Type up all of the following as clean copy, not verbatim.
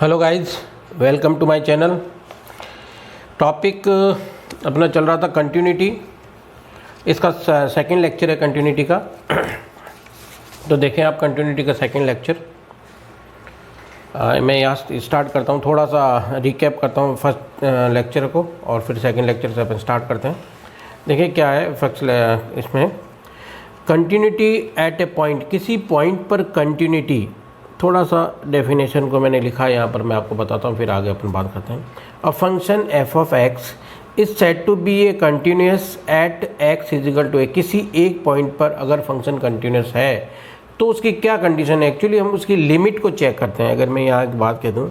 Hello guys, welcome to my channel. Topic अपना चल रहा था कंटिन्यूटी। इसका सेकंड लेक्चर है कंटिन्यूटी का। तो देखें आप कंटिन्यूटी का सेकंड लेक्चर। मैं यहाँ स्टार्ट करता हूँ, थोड़ा सा रिकैप करता हूँ फर्स्ट लेक्चर को और फिर सेकंड लेक्चर से अपन स्टार्ट करते हैं। देखिए क्या है फर्स्ट इसमें कंटिन्यूटी एट ए पॉइंट, किसी पॉइंट पर कंटिन्यूटी। थोड़ा सा डेफिनेशन को मैंने लिखा है यहाँ पर, मैं आपको बताता हूँ फिर आगे अपन बात करते हैं। A function f of x is said to be a continuous at x equal to a. किसी एक पॉइंट पर अगर फंक्शन कंटिन्यूस है तो उसकी क्या कंडीशन है। एक्चुअली हम उसकी लिमिट को चेक करते हैं। अगर मैं यहाँ एक बात कह दूँ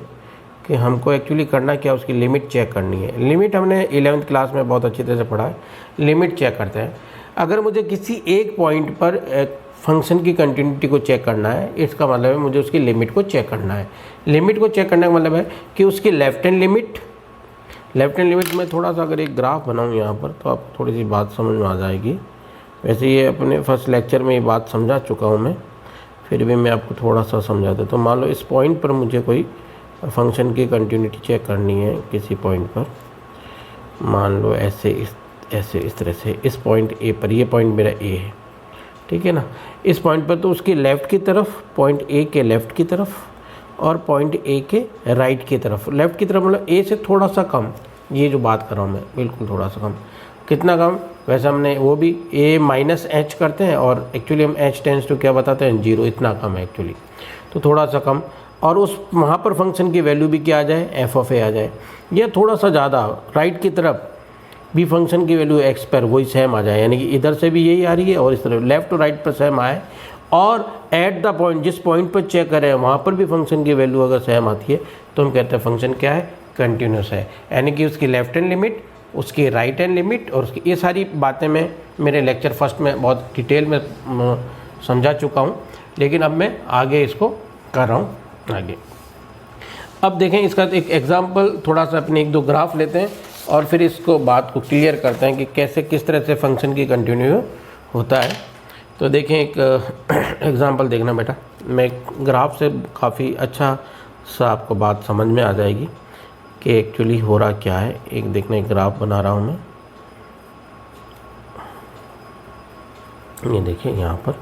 कि हमको एक्चुअली करना क्या, उसकी लिमिट चेक करनी है। लिमिट हमने 11th क्लास में बहुत अच्छी तरह से पढ़ा है। लिमिट चेक करते हैं। अगर मुझे किसी एक पॉइंट पर फंक्शन की कंटिन्यूटी को चेक करना है, इसका मतलब है मुझे उसकी लिमिट को चेक करना है। लिमिट को चेक करने का मतलब है कि उसकी लेफ्ट हैंड लिमिट में थोड़ा सा अगर एक ग्राफ बनाऊँ यहाँ पर तो आपको थोड़ी सी बात समझ में आ जाएगी। वैसे ये अपने फर्स्ट लेक्चर में ये बात समझा चुका हूँ मैं, फिर भी मैं आपको थोड़ा सा समझा देता हूँ। मान लो इस पॉइंट पर मुझे कोई फंक्शन की कंटिन्यूटी चेक करनी है किसी पॉइंट पर, मान लो ऐसे इस तरह से। इस पॉइंट ए पर, ये पॉइंट मेरा ए है, ठीक है ना। इस पॉइंट पर तो उसकी लेफ़्ट की तरफ, पॉइंट ए के लेफ़्ट की तरफ और पॉइंट ए के राइट की तरफ। लेफ़्ट की तरफ मतलब ए से थोड़ा सा कम, ये जो बात कर रहा हूँ मैं, बिल्कुल थोड़ा सा कम। कितना कम? वैसे हमने वो भी ए माइनस एच करते हैं और एक्चुअली हम एच टेंस टू क्या बताते हैं, 0। इतना कम है एक्चुअली, तो थोड़ा सा कम। और उस वहाँ पर फंक्शन की वैल्यू भी क्या आ जाए, एफ ऑफ ए आ जाए। या थोड़ा सा ज़्यादा राइट की तरफ भी फंक्शन की वैल्यू एक्स पर वही सेम आ जाए, यानी कि इधर से भी यही आ रही है और इस तरफ लेफ्ट और राइट पर सेम आए। और एट द पॉइंट, जिस पॉइंट पर चेक करें वहाँ पर भी फंक्शन की वैल्यू अगर सेम आती है तो हम कहते हैं फंक्शन क्या है, कंटिन्यूस है। यानी कि उसकी लेफ्ट हैंड लिमिट, उसकी राइट हैंड लिमिट और उसकी, ये सारी बातें मैं मेरे लेक्चर फर्स्ट में बहुत डिटेल में समझा चुका हूँ, लेकिन अब मैं आगे इसको कर रहा हूँ आगे। अब देखें इसका एक एग्जाम्पल, थोड़ा सा अपने एक दो ग्राफ लेते हैं और फिर इसको बात को क्लियर करते हैं कि कैसे किस तरह से फंक्शन की कंटिन्यू होता है। तो देखें एक एग्जांपल देखना बेटा। मैं ग्राफ से काफ़ी अच्छा सा आपको बात समझ में आ जाएगी कि एक्चुअली हो रहा क्या है। एक देखना, एक ग्राफ बना रहा हूँ मैं। ये देखिए यहाँ पर,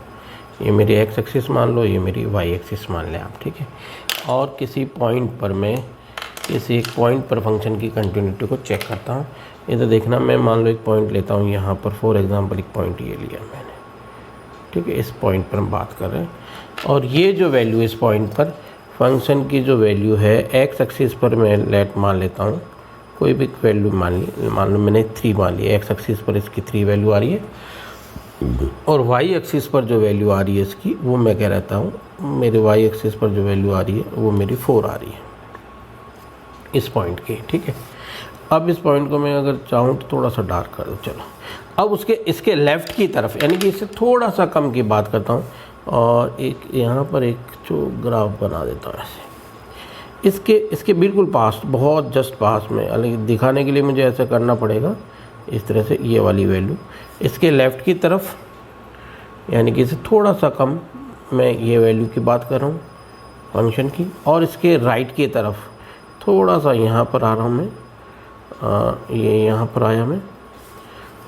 ये मेरी एक्स एक्सिस मान लो, ये मेरी वाई एक्सिस मान लें आप, ठीक है। और किसी पॉइंट पर मैं किसी एक पॉइंट पर फंक्शन की कंटिन्यूटी को चेक करता हूँ। इधर देखना, मैं मान लो एक पॉइंट लेता हूँ यहाँ पर, फॉर एग्जांपल एक पॉइंट ये लिया मैंने, ठीक है। इस पॉइंट पर हम बात कर रहे हैं और ये जो वैल्यू इस पॉइंट पर फंक्शन की जो वैल्यू है एक्स एक्सिस पर मैं लेट मान लेता हूँ, कोई भी वैल्यू मान लो मैंने 3 मान ली। एक्स एक्सिस पर इसकी 3 वैल्यू आ रही है और वाई एक्सिस पर जो वैल्यू आ रही है इसकी, वो मैं कह रहता हूँ मेरे वाई एक्सिस पर जो वैल्यू आ रही है वो मेरी 4 आ रही है इस पॉइंट की, ठीक है। अब इस पॉइंट को मैं अगर चाहूँ तो थोड़ा सा डार्क कर दूँ, चलो। अब उसके इसके लेफ़्ट की तरफ, यानी कि इससे थोड़ा सा कम की बात करता हूँ और एक यहाँ पर एक जो ग्राफ बना देता हूँ ऐसे। इसके बिल्कुल पास, बहुत जस्ट पास में, अलग दिखाने के लिए मुझे ऐसा करना पड़ेगा इस तरह से। ये वाली वैल्यू इसके लेफ़्ट की तरफ, यानी कि इससे थोड़ा सा कम, मैं ये वैल्यू की बात कर रहा हूँ फंक्शन की। और इसके राइट की तरफ थोड़ा सा यहाँ पर आ रहा हूँ मैं, ये यहाँ पर आया मैं।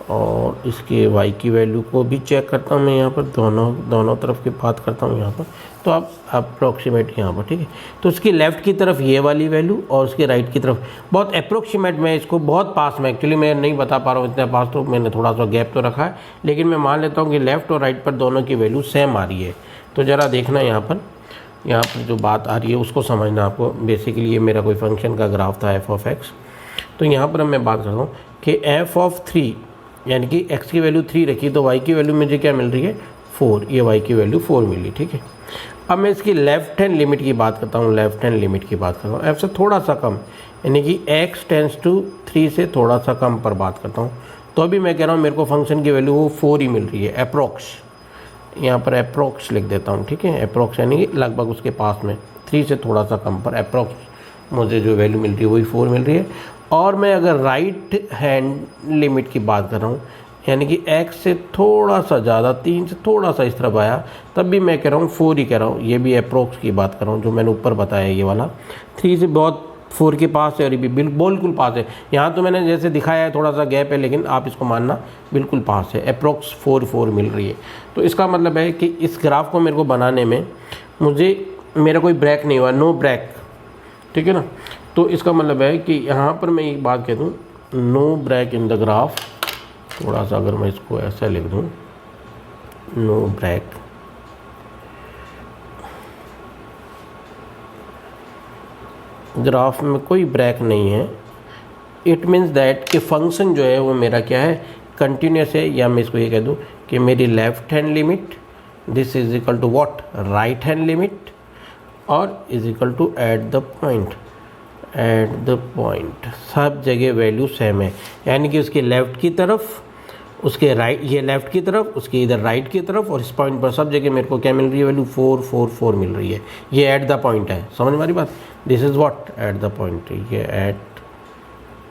और इसके y की वैल्यू को भी चेक करता हूँ मैं यहाँ पर, दोनों तरफ की बात करता हूँ यहाँ पर। तो आप अप्रोक्सीमेट यहाँ पर, ठीक है। तो इसकी लेफ़्ट की तरफ ये वाली वैल्यू और उसके राइट की तरफ बहुत अप्रोक्सीमेट, मैं इसको बहुत पास में, एक्चुअली मैं नहीं बता पा रहा हूँ इतना पास, तो मैंने थोड़ा सा गैप तो रखा है, लेकिन मैं मान लेता हूँ कि लेफ़्ट और राइट पर दोनों की वैल्यू सेम आ रही है। तो ज़रा देखना यहाँ पर जो बात आ रही है उसको समझना आपको। बेसिकली ये मेरा कोई फंक्शन का ग्राफ था एफ ऑफ एक्स। तो यहाँ पर मैं बात करता हूँ कि एफ ऑफ 3, यानी कि एक्स की वैल्यू 3 रखी तो वाई की वैल्यू मुझे क्या मिल रही है, 4। ये वाई की वैल्यू 4 मिली, ठीक है। अब मैं इसकी लेफ्ट हैंड लिमिट की बात करता हूँ, लेफ्ट हैंड लिमिट की बात करता हूँ एफ से थोड़ा सा कम, यानी कि एक्स टेंस टू 3 से थोड़ा सा कम पर बात करता हूँ। तो अभी मैं कह रहा हूँ मेरे को फंक्शन की वैल्यू वो 4 ही मिल रही है, अप्रोक्स। यहाँ पर अप्रोक्स लिख देता हूँ, ठीक है। अप्रोक्स यानी कि लगभग उसके पास में, 3 से थोड़ा सा कम पर अप्रोक्स मुझे जो वैल्यू मिल रही है वही 4 मिल रही है। और मैं अगर राइट हैंड लिमिट की बात कर रहा हूँ, यानी कि x से थोड़ा सा ज़्यादा, 3 से थोड़ा सा इस तरफ आया, तब भी मैं कह रहा हूँ 4 ही कह रहा हूँ। ये भी अप्रोक्स की बात कर रहा हूँ जो मैंने ऊपर बताया, ये वाला 3 से बहुत 4 के पास है और ये भी बिल्कुल पास है। यहाँ तो मैंने जैसे दिखाया है थोड़ा सा गैप है, लेकिन आप इसको मानना बिल्कुल पास है, अप्रोक्स 4 मिल रही है। तो इसका मतलब है कि इस ग्राफ को मेरे को बनाने में मेरा कोई ब्रेक नहीं हुआ, नो ब्रेक, ठीक है ना। तो इसका मतलब है कि यहाँ पर मैं एक बात कह दूँ, no break in the graph. थोड़ा सा अगर मैं इसको ऐसा लिख दूँ, नो ब्रेक, ग्राफ में कोई ब्रेक नहीं है। इट मीन्स दैट कि फंक्शन जो है वो मेरा क्या है, कंटिन्यूस है। या मैं इसको ये कह दूँ कि मेरी left hand limit this is equal to what, right hand limit, और is equal to at the point सब जगह वैल्यू सेम है। यानी कि उसके लेफ़्ट की तरफ, उसके राइट, ये लेफ़्ट की तरफ, उसके इधर राइट की तरफ, और इस पॉइंट पर सब जगह मेरे को क्या मिल रही है, वैल्यू 4 मिल रही है। ये एट द पॉइंट है, समझ में आ रही बात। This is what, eight the point, ये एट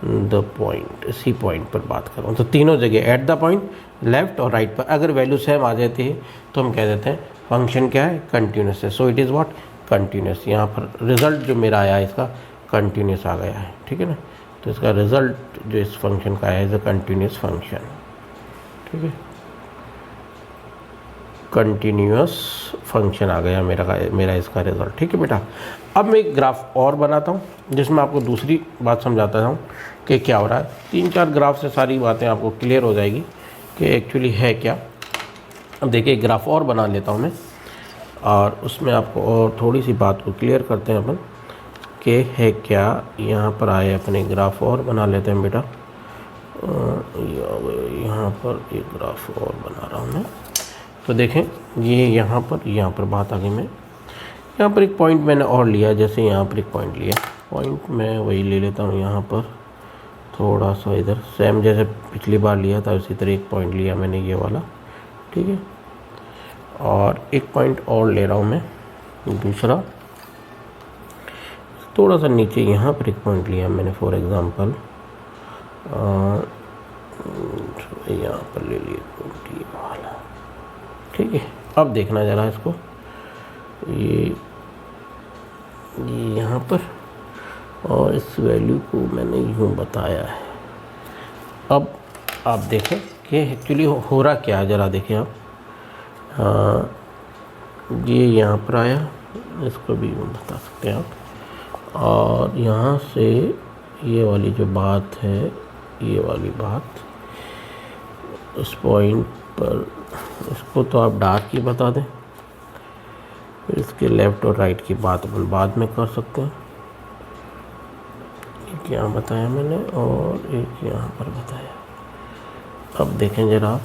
द पॉइंट, इसी पॉइंट पर बात कर रहा हूँ। तो तीनों जगह एट द पॉइंट, लेफ़्ट और राइट पर अगर वैल्यू सेम आ जाती है तो हम कह देते हैं फंक्शन क्या है, कंटिन्यूस है। So it is what, continuous. यहाँ पर रिज़ल्ट जो मेरा आया इसका कंटिन्यूस आ गया है, ठीक है ना। तो इसका रिज़ल्ट जो इस फंक्शन का है इज़ अ कंटिन्यूस फंक्शन, ठीक है, कंटिन्यूस फंक्शन आ गया मेरा इसका रिज़ल्ट, ठीक है बेटा। अब मैं एक ग्राफ और बनाता हूँ जिसमें आपको दूसरी बात समझाता हूँ कि क्या हो रहा है। 3-4 ग्राफ से सारी बातें आपको क्लियर हो जाएगी कि एक्चुअली है क्या। अब देखिए एक ग्राफ और बना लेता हूँ मैं, और उसमें आपको और थोड़ी सी बात को क्लियर करते हैं अपन कि है क्या। यहाँ पर आए अपने ग्राफ और बना लेते हैं बेटा। यहाँ पर एक ग्राफ और बना रहा हूँ मैं। तो देखें ये यहाँ पर बात आ गई। मैं यहाँ पर एक पॉइंट मैंने और लिया, जैसे यहाँ पर एक पॉइंट लिया, पॉइंट मैं वही ले लेता हूँ यहाँ पर थोड़ा सा इधर, सेम जैसे पिछली बार लिया था उसी तरह एक पॉइंट लिया मैंने, ये वाला, ठीक है। और एक पॉइंट और ले रहा हूँ मैं दूसरा, थोड़ा सा नीचे यहाँ पर एक पॉइंट लिया मैंने, फॉर एग्ज़ाम्पल यहाँ पर ले लिए पॉइंट ये वाला, ठीक है। अब देखना ज़रा इसको, ये यहाँ पर, और इस वैल्यू को मैंने यूँ बताया है। अब आप देखें कि एक्चुअली हो रहा क्या है, ज़रा देखें आप। हाँ, ये यहाँ पर आया, इसको भी यूँ बता सकते हैं आप। और यहाँ से ये वाली जो बात है, ये वाली बात इस पॉइंट पर, इसको तो आप डार्क ही बता दें, फिर इसके लेफ़्ट और राइट की बात अपन बाद में कर सकते हैं। एक यहाँ बताया मैंने और एक यहाँ पर बताया। अब देखें जरा आप,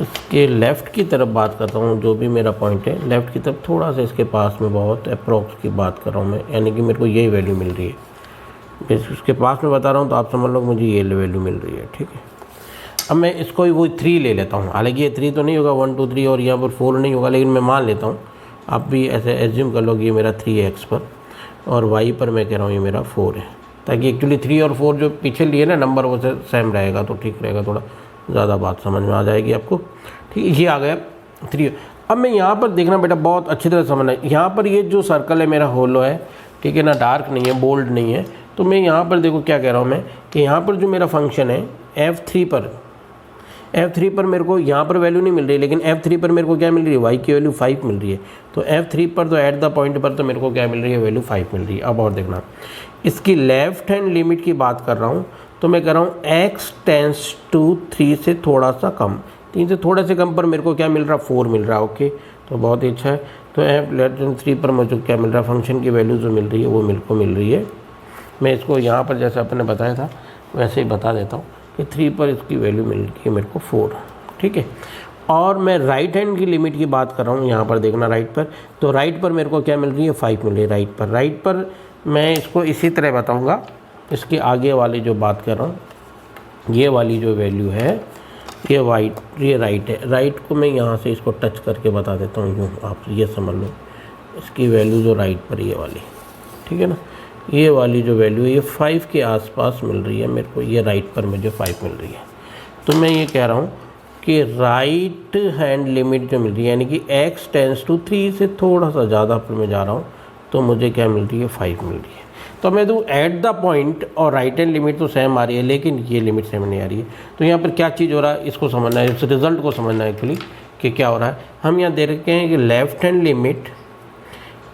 इसके लेफ़्ट की तरफ बात करता हूँ, जो भी मेरा पॉइंट है लेफ़्ट की तरफ थोड़ा सा इसके पास में, बहुत अप्रोक्स की बात कर रहा हूँ मैं, यानी कि मेरे को यही वैल्यू मिल रही है। उसके पास में बता रहा हूँ तो आप समझ लो मुझे ये वैल्यू मिल रही है, ठीक है। अब मैं इसको वो 3 ले लेता हूँ, हालांकि ये 3 तो नहीं होगा, 1 2 3 और यहाँ पर 4 नहीं होगा, लेकिन मैं मान लेता हूँ, आप भी ऐसे एज्यूम कर लो कि ये मेरा 3x पर और y पर मैं कह रहा हूँ ये मेरा 4 है, ताकि एक्चुअली 3 और 4 जो पीछे लिए ना नंबर वो सेम रहेगा तो ठीक रहेगा, थोड़ा ज़्यादा बात समझ में आ जाएगी आपको, ठीक है। ये आ गया 3। अब मैं यहाँ पर देखना बेटा बहुत अच्छी तरह समझना है, यहाँ पर ये जो सर्कल है मेरा होलो है, ठीक है ना, डार्क नहीं है, बोल्ड नहीं है। तो मैं यहाँ पर देखो क्या कह रहा हूँ मैं, कि यहाँ पर जो मेरा फंक्शन है F3 पर मेरे को यहाँ पर वैल्यू नहीं मिल रही, लेकिन F3 पर मेरे को क्या मिल रही है, y की वैल्यू 5 मिल रही है। तो F3 पर तो एट द पॉइंट पर तो मेरे को क्या मिल रही है, वैल्यू 5 मिल रही है। अब और देखना, इसकी लेफ्ट हैंड लिमिट की बात कर रहा हूँ, तो मैं कह रहा हूँ x टेंस टू 3 से थोड़ा सा कम, 3 से थोड़ा से कम पर मेरे को क्या मिल रहा, 4 मिल रहा है। ओके, तो बहुत ही अच्छा है। तो F3 पर मुझे क्या मिल रहा है, फंक्शन की वैल्यू जो मिल रही है वो मेरे को मिल रही है। मैं इसको यहाँ पर जैसे आपने बताया था वैसे ही बता देता हूँ कि 3 पर इसकी वैल्यू मिल रही है मेरे को 4, ठीक है। और मैं राइट हैंड की लिमिट की बात कर रहा हूँ, यहाँ पर देखना राइट पर, तो राइट पर मेरे को क्या मिल रही है, 5 मिल रही है राइट पर मैं इसको इसी तरह बताऊँगा। इसके आगे वाली जो बात कर रहा हूँ, ये वाली जो वैल्यू है ये राइट है, राइट को मैं यहाँ से इसको टच करके बता देता हूँ यूँ, आप ये समझ लो इसकी वैल्यू जो राइट पर ये वाली, ठीक है ना। ये वाली जो वैल्यू है ये 5 के आसपास मिल रही है मेरे को, ये राइट पर मुझे 5 मिल रही है। तो मैं ये कह रहा हूँ कि राइट हैंड लिमिट जो मिल रही है यानी कि x टेंस टू 3 से थोड़ा सा ज़्यादा पर मैं जा रहा हूँ, तो मुझे क्या मिल रही है 5 मिल रही है। तो मैं दूँ एट द पॉइंट और राइट हैंड लिमिट तो सेम आ रही है लेकिन ये लिमिट सेम नहीं आ रही है। तो यहाँ पर क्या चीज़ हो रहा है इसको समझना है, इस रिज़ल्ट को समझना है एक्चुअली कि क्या हो रहा है। हम यहाँ दे रखे हैं कि left hand limit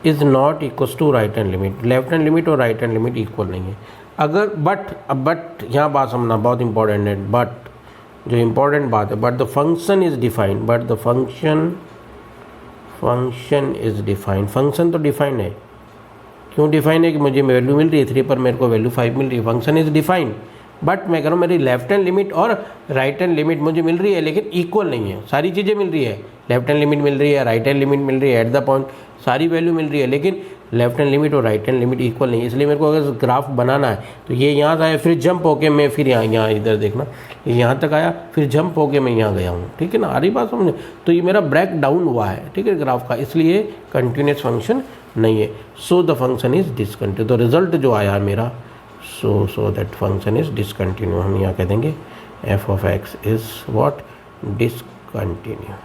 is not equal to right hand limit. Left hand limit और राइट हैंड लिमिट इक्वल नहीं है। अगर बट यहाँ बात समझना बहुत इंपॉर्टेंट है, बट जो इम्पोर्टेंट बात है, but the function is defined, but the function is defined. Function तो डिफाइंड है, क्यों डिफाइन है कि मुझे वैल्यू मिल रही है 3 पर, मेरे को वैल्यू 5 मिल रही है, फंक्शन इज़ डिफाइंड। बट मैं कह रहा हूँ मेरी लेफ्ट हैंड लिमिट और राइट हैंड लिमिट मुझे मिल रही है लेकिन इक्वल नहीं है। सारी चीज़ें मिल रही है, लेफ्ट हैंड लिमिट मिल रही है, राइट हैंड लिमिट मिल रही है, एट द पॉइंट सारी वैल्यू मिल रही है, लेकिन लेफ्ट हैंड लिमिट और राइट हैंड लिमिट इक्वल नहीं है। इसलिए मेरे को अगर ग्राफ बनाना है तो ये यहाँ से आया, फिर जंप होके मैं फिर यहाँ इधर देखना, ये यहाँ तक आया, फिर जंप होके मैं यहाँ गया हूँ, ठीक है ना, आ रही बात समझे। तो ये मेरा ब्रेक डाउन हुआ है, ठीक है, ग्राफ का, इसलिए कंटिन्यूस फंक्शन नहीं है। So the function is discontinue. तो रिजल्ट जो आया मेरा, so that function is discontinue. हम यहाँ कह देंगे F of x is what, discontinue.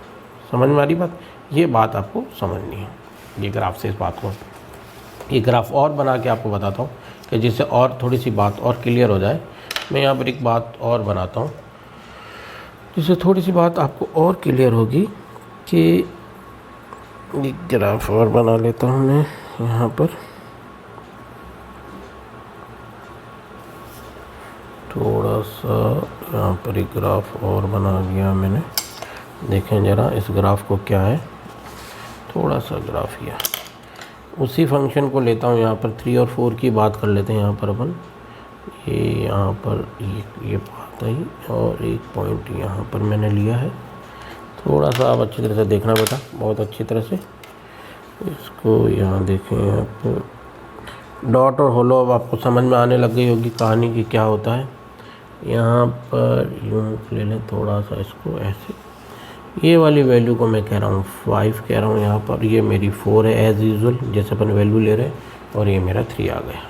समझ में आ रही बात, ये बात आपको समझनी है, ये ग्राफ से इस बात को, ये ग्राफ और बना के आपको बताता हूँ कि जिससे और थोड़ी सी बात और क्लियर हो जाए। मैं यहाँ पर एक बात और बनाता हूँ जिससे थोड़ी सी बात आपको और क्लियर होगी कि एक ग्राफ और बना लेता हूँ मैं यहाँ पर, थोड़ा सा यहाँ पर एक ग्राफ और बना दिया मैंने। देखें ज़रा इस ग्राफ को क्या है, थोड़ा सा ग्राफ ये उसी फंक्शन को लेता हूँ, यहाँ पर 3 और 4 की बात कर लेते हैं। यहाँ पर अपन ये यहाँ पर ये बात आई और एक पॉइंट यहाँ पर मैंने लिया है। थोड़ा सा आप अच्छी तरह से देखना बेटा, बहुत अच्छी तरह से इसको यहाँ देखें। आप डॉट और होलो अब आपको समझ में आने लग गई होगी कहानी की क्या होता है। यहाँ पर यूँ ले लें थोड़ा सा इसको ऐसे, ये वाली वैल्यू को मैं कह रहा हूँ 5 कह रहा हूँ, यहाँ पर ये मेरी 4 है एज़ यूजुअल जैसे अपन वैल्यू ले रहे हैं, और ये मेरा 3 आ गया।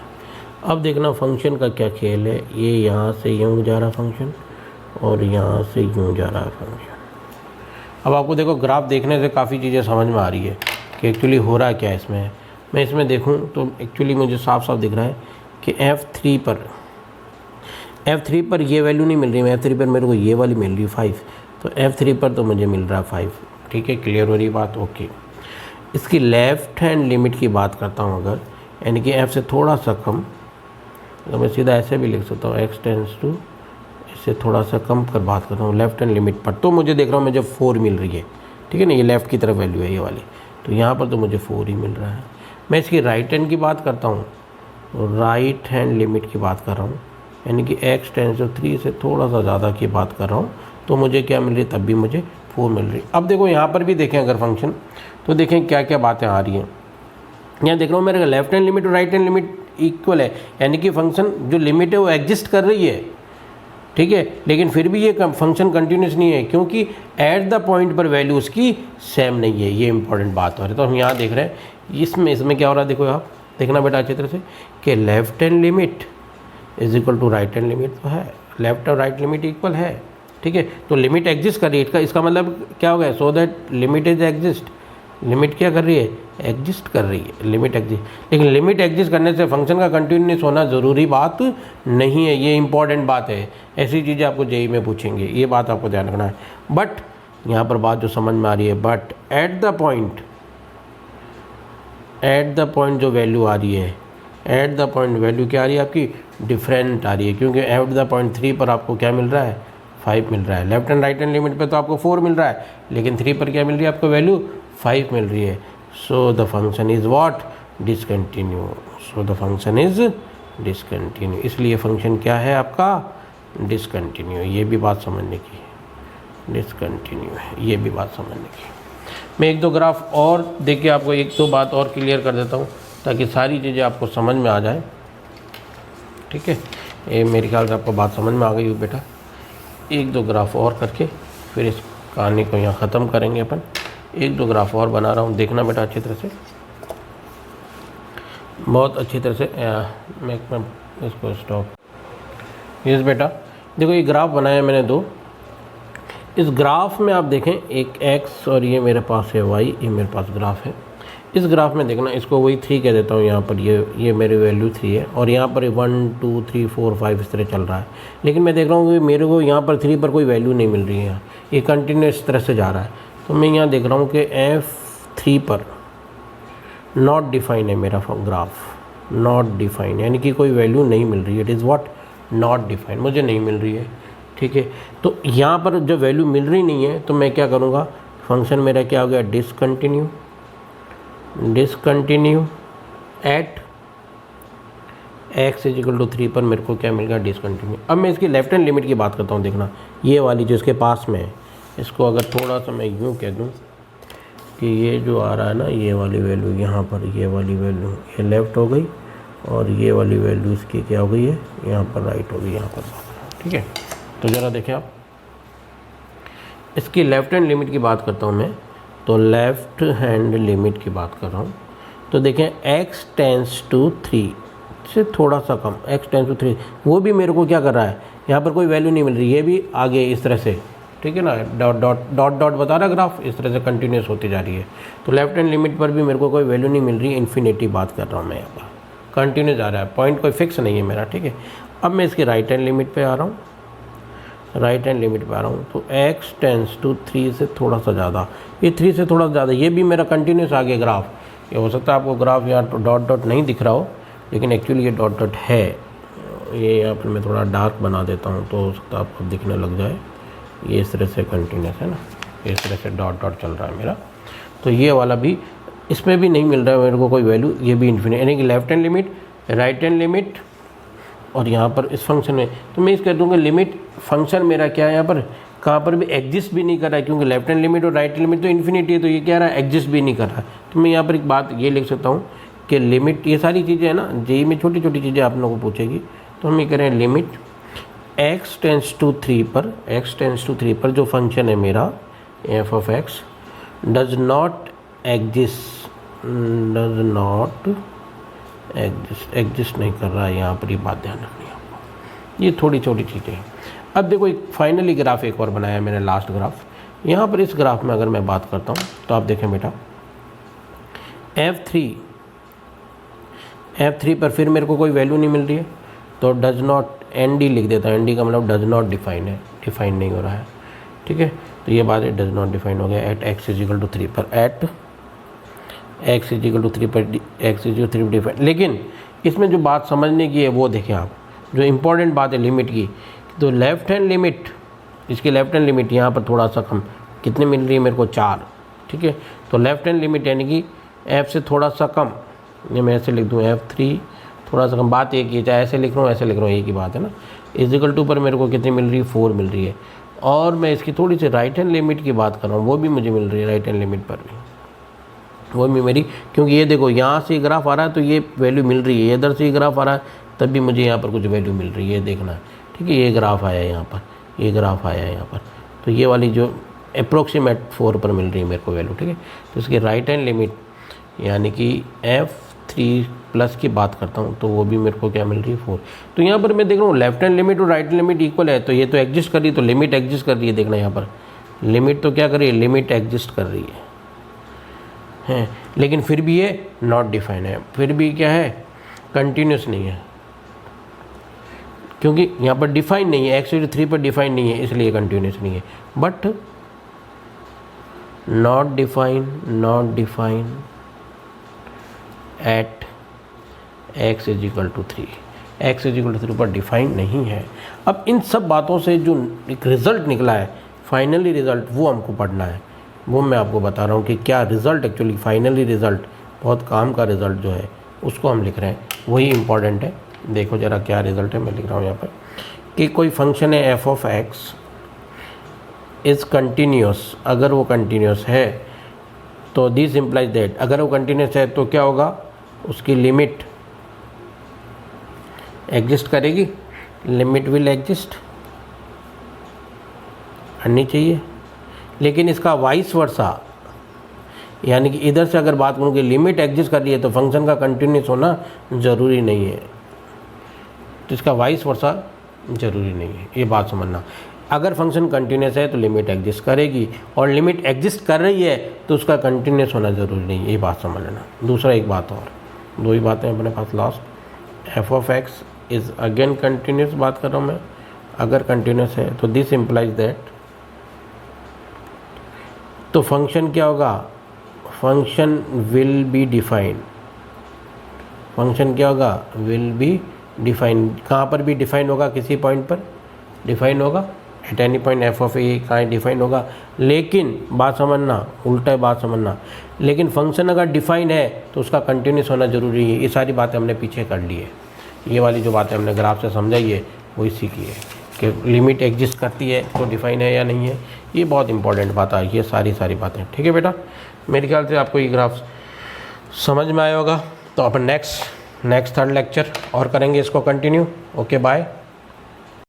अब देखना फंक्शन का क्या खेल है, ये यहाँ से यूँ जा रहा फंक्शन और यहाँ से यूँ जा रहा है फंक्शन। अब आपको देखो ग्राफ देखने से काफ़ी चीज़ें समझ में आ रही है कि एक्चुअली हो रहा क्या है इसमें। मैं इसमें देखूँ तो एक्चुअली मुझे साफ साफ दिख रहा है कि F3 पर ये वैल्यू नहीं मिल रही, मैं F3 पर मेरे को ये वाली मिल रही है 5, तो F3 पर तो मुझे मिल रहा है 5, ठीक है, क्लियर हो रही बात, ओके। इसकी लेफ़्ट हैंड लिमिट की बात करता हूँ अगर, यानी कि F से थोड़ा सा कम, तो मैं सीधा ऐसे भी लिख सकता हूँ x टेंस टू, इससे थोड़ा सा कम कर बात करता हूँ लेफ्ट हैंड लिमिट पर, तो मुझे देख रहा हूँ मुझे 4 मिल रही है, ठीक है ना, ये लेफ़्ट की तरफ वैल्यू है ये वाली, तो यहाँ पर तो मुझे 4 ही मिल रहा है। मैं इसकी राइट हैंड की बात करता हूँ, राइट हैंड लिमिट की बात कर रहा हूँ, यानी कि x टेंस टू 3 से थोड़ा सा ज़्यादा की बात कर रहा हूँ, तो मुझे क्या मिल रही है, तब भी मुझे 4 मिल रही है। अब देखो यहाँ पर भी देखें अगर फंक्शन, तो देखें क्या क्या बातें आ रही हैं। यहाँ देख रहा हूँ मेरे लेफ्ट हैंड लिमिट और राइट हैंड लिमिट इक्वल है, यानी कि फंक्शन जो लिमिट है वो एग्जिस्ट कर रही है, ठीक है, लेकिन फिर भी ये फंक्शन कंटिन्यूस नहीं है क्योंकि एट द पॉइंट पर वैल्यू उसकी सेम नहीं है। ये इंपॉर्टेंट बात हो रही है। तो हम यहाँ देख रहे हैं इसमें क्या हो रहा है, देखो आप देखना बेटा अच्छी तरह से कि left hand limit is equal to right hand limit, तो है लेफ्ट और राइट लिमिट इक्वल है, ठीक है, तो लिमिट एग्जिस्ट कर रही है, इसका मतलब क्या हो गया, so that limit is exist, limit क्या कर रही है, एग्जिस्ट कर रही है, लिमिट एग्जिस्ट। लेकिन लिमिट एग्जिस्ट करने से फंक्शन का कंटिन्यूस होना ज़रूरी बात नहीं है, ये इंपॉर्टेंट बात है, ऐसी चीज़ें आपको जेई में पूछेंगे, ये बात आपको ध्यान रखना है। बट यहाँ पर बात जो समझ में आ रही है, बट एट द पॉइंट जो वैल्यू आ रही है, एट द पॉइंट वैल्यू क्या आ रही है आपकी, डिफरेंट आ रही है, क्योंकि एट द पॉइंट 3 पर आपको क्या मिल रहा है, 5 मिल रहा है। Left and right hand limit पे तो आपको 4 मिल रहा है, लेकिन 3 पर क्या मिल रही है आपको वैल्यू 5 मिल रही है। So the function is what, discontinue. So the function is discontinue, इसलिए फंक्शन क्या है आपका, डिसकंटिन्यू। ये भी बात समझने की, डिसकंटिन्यू है, ये भी बात समझने की। मैं एक दो ग्राफ और देख के आपको एक दो बात और क्लियर कर देता हूँ ताकि सारी चीज़ें आपको समझ में आ जाए, ठीक है। ये मेरे ख्याल से आपको बात समझ में आ गई हो बेटा। एक दो ग्राफ और करके फिर इस कहानी को यहाँ ख़त्म करेंगे अपन। एक दो ग्राफ और बना रहा हूँ, देखना बेटा अच्छी तरह से। बहुत अच्छी तरह से मैं इसको स्टॉप। यस बेटा, देखो ये ग्राफ बनाया मैंने दो। इस ग्राफ में आप देखें एक x और ये मेरे पास है y, ये मेरे पास ग्राफ है। इस ग्राफ में देखना, इसको वही 3 कह देता हूँ यहाँ पर, ये मेरी वैल्यू 3 है और यहाँ पर 1 2 3 4 5 इस तरह चल रहा है। लेकिन मैं देख रहा हूँ कि मेरे को यहाँ पर 3 पर कोई वैल्यू नहीं मिल रही है, ये कंटिन्यूस तरह से जा रहा है। तो मैं यहाँ देख रहा हूँ कि F3 पर नॉट डिफाइन है मेरा ग्राफ, नॉट डिफाइन यानी कि कोई वैल्यू नहीं मिल रही है। It is what, not define, मुझे नहीं मिल रही है। ठीक है, तो यहाँ पर जब वैल्यू मिल रही नहीं है तो मैं क्या करूँगा, फंक्शन मेरा क्या हो गया, discontinue at x is equal to 3 पर मेरे को क्या मिल गया, डिसकंटिन्यू। अब मैं इसकी लेफ्ट हैंड लिमिट की बात करता हूँ। देखना ये वाली जो इसके पास में है, इसको अगर थोड़ा सा मैं यूँ कह दूँ कि ये जो आ रहा है ना, ये वाली वैल्यू यहाँ पर, ये वाली वैल्यू ये लेफ़्ट हो गई और ये वाली वैल्यू इसकी क्या हो गई है, यहाँ पर राइट हो गई यहाँ पर। ठीक है, तो ज़रा देखें आप, इसकी लेफ़्ट हैंड लिमिट की बात करता हूँ मैं, तो लेफ़्ट हैंड लिमिट की बात कर रहा हूँ। तो देखें x टेंस टू 3 से थोड़ा सा कम, x टेंस टू 3, वो भी मेरे को क्या कर रहा है, यहाँ पर कोई वैल्यू नहीं मिल रही, ये भी आगे इस तरह से, ठीक है ना, डॉट डॉट डॉट डॉट बता रहा ग्राफ, इस तरह से कंटिन्यूस होती जा रही है। तो लेफ्ट हैंड लिमिट पर भी मेरे को कोई वैल्यू नहीं मिल रही, इन्फिनिटी बात कर रहा हूँ मैं यहाँ पर, कंटिन्यू जा रहा है, पॉइंट कोई फिक्स नहीं है मेरा। ठीक है, अब मैं इसकी राइट हैंड लिमिट पे आ रहा हूँ, राइट हैंड लिमिट पे आ रहा हूँ। तो x टेंस टू 3 से थोड़ा सा ज़्यादा, ये 3 से थोड़ा ज़्यादा, ये भी मेरा कंटिन्यूस आ गया ग्राफ। ये हो सकता है आपको ग्राफ यहाँ डॉट डॉट नहीं दिख रहा हो, लेकिन एक्चुअली ये डॉट डॉट है। ये यहाँ पर मैं थोड़ा डार्क बना देता हूँ तो हो सकता है आपको दिखने लग जाए। ये इस तरह से कंटिन्यूस है ना, इस तरह से डॉट डॉट चल रहा है मेरा। तो ये वाला भी, इसमें भी नहीं मिल रहा है मेरे को कोई वैल्यू, ये भी इन्फिनिट, यानी कि left hand limit, right hand limit और यहाँ पर इस फंक्शन में, तो मैं इस कह दूँगा लिमिट फंक्शन मेरा क्या है, यहाँ पर कहाँ पर भी एग्जिस्ट भी नहीं कर रहा है, क्योंकि लेफ्ट हैंड लिमिट और राइट हैंड लिमिट तो इन्फिनिटी है, तो ये क्या रहा है, एग्जिस्ट भी नहीं कर रहा है। तो मैं यहाँ पर एक बात ये लिख सकता हूँ कि लिमिट, ये सारी चीज़ें हैं ना, जेई में छोटी छोटी चीज़ें आप लोगों को पूछेगी, तो हम ये कह रहे हैं लिमिट x टेंस टू 3 पर, x टेंस टू 3 पर जो फंक्शन है मेरा f of x does not exist, does not exist नहीं कर रहा है, यहाँ पर ये बात ध्यान रखनी है आपको, ये थोड़ी छोटी चीज़ें हैं। अब देखो एक फाइनली ग्राफ एक और बनाया मैंने, लास्ट ग्राफ। यहाँ पर इस ग्राफ में अगर मैं बात करता हूँ तो आप देखें बेटा, F3 पर फिर मेरे को कोई वैल्यू नहीं मिल रही है, तो डज नॉट, ND लिख देता हूँ, ND का मतलब डज नॉट डिफाइन है, डिफाइन नहीं हो रहा है। ठीक है, तो ये बात है, डज नॉट डिफाइन हो गया एट x इजिकल टू 3 पर, एट x इजिकल टू 3 पर, x इजिकल टू 3 डिफाइन। लेकिन इसमें जो बात समझने की है वो देखें आप, जो इम्पोर्टेंट बात है लिमिट की, तो लेफ्ट हैंड लिमिट, इसकी लेफ्ट हैंड लिमिट यहाँ पर थोड़ा सा कम, कितनी मिल रही है मेरे को, 4। ठीक है, तो लेफ्ट हैंड लिमिट यानी कि f से थोड़ा सा कम, ये मैं ऐसे लिख दूँ F3 थोड़ा सा कम, बात एक ही, चाहे ऐसे लिख रहा हूँ ऐसे लिख रहा हूँ, एक ही बात है ना। इजिकल टू पर मेरे को कितनी मिल रही है, 4 मिल रही है। और मैं इसकी थोड़ी सी राइट हैंड लिमिट की बात कर रहा हूँ, वो भी मुझे मिल रही है राइट हैंड लिमिट पर भी, वो भी मेरी, क्योंकि ये देखो यहाँ से ग्राफ आ रहा है तो ये वैल्यू मिल रही है, इधर से ग्राफ आ रहा है तब भी मुझे यहाँ पर कुछ वैल्यू मिल रही है, देखना है। ठीक है, ये ग्राफ आया यहाँ पर, ये ग्राफ आया यहाँ पर, तो ये वाली जो अप्रोक्सीमेट 4 पर मिल रही है मेरे को वैल्यू। ठीक है, तो इसकी राइट हैंड लिमिट यानी कि F3 प्लस की बात करता हूँ तो वो भी मेरे को क्या मिल रही है, 4। तो यहाँ पर मैं देख रहा हूँ लेफ्ट हैंड लिमिट और राइट हैंड लिमिट इक्वल है, तो ये तो एग्जिस्ट कर रही है, तो लिमिट एग्जिस्ट कर रही है। देखना यहाँ पर लिमिट तो क्या कर रही है, लिमिट एग्जिस्ट कर रही है, लेकिन फिर भी ये नॉट डिफाइन है, फिर भी क्या है, कंटिन्यूस नहीं है, क्योंकि यहाँ पर डिफाइन नहीं है, x 3 पर डिफाइन नहीं है, इसलिए कंटिन्यूस नहीं है। But not define at x is equal to 3, x is equal to 3 पर डिफाइन नहीं है। अब इन सब बातों से जो एक रिज़ल्ट निकला है, फाइनली रिज़ल्ट, वो हमको पढ़ना है, वो मैं आपको बता रहा हूँ कि क्या रिज़ल्ट, एक्चुअली फाइनली रिज़ल्ट, बहुत काम का रिज़ल्ट जो है उसको हम लिख रहे हैं, वही इम्पॉर्टेंट है। देखो ज़रा क्या रिज़ल्ट है, मैं लिख रहा हूँ यहाँ पर कि कोई फंक्शन है f of x is continuous, अगर वो कंटिन्यूस है तो दिस इम्प्लाइज दैट, अगर वो कंटिन्यूस है तो क्या होगा, उसकी लिमिट एग्जिस्ट करेगी, लिमिट विल एग्जिस्ट करनी चाहिए। लेकिन इसका वाइस वर्सा, यानी कि इधर से अगर बात करूँ कि लिमिट एग्जिस्ट कर रही है तो फंक्शन का कंटिन्यूस होना ज़रूरी नहीं है, तो इसका वाइस वर्सा ज़रूरी नहीं है, ये बात समझना। अगर फंक्शन कंटिन्यूस है तो लिमिट एग्जिस्ट करेगी, और लिमिट एग्जिस्ट कर रही है तो उसका कंटिन्यूस होना ज़रूरी नहीं है, ये बात समझ लेना। दूसरा एक बात और, दो ही बातें अपने पास last. F of x is again continuous बात कर रहा हूँ मैं, अगर कंटिन्यूस है तो दिस इम्प्लाइज दैट, तो फंक्शन क्या होगा, function will be defined, function क्या होगा, विल बी डिफाइन। कहाँ पर भी डिफाइन होगा, किसी पॉइंट पर डिफाइन होगा, at any point f of a कहाँ डिफाइन होगा। लेकिन बात समझना, उल्टा बात समझना, लेकिन फंक्शन अगर डिफाइन है तो उसका कंटिन्यूस होना ज़रूरी है। ये सारी बातें हमने पीछे कर ली है, ये वाली जो बातें हमने ग्राफ से समझाई है वो इसी की है कि लिमिट एग्जिस्ट करती है तो डिफाइन है या नहीं है। ये बहुत इंपॉर्टेंट बात है, ये सारी बातें। ठीक है बेटा, मेरे ख्याल से आपको ये ग्राफ समझ में आया होगा। तो अपन नेक्स्ट थर्ड लेक्चर और करेंगे इसको कंटिन्यू। Okay bye.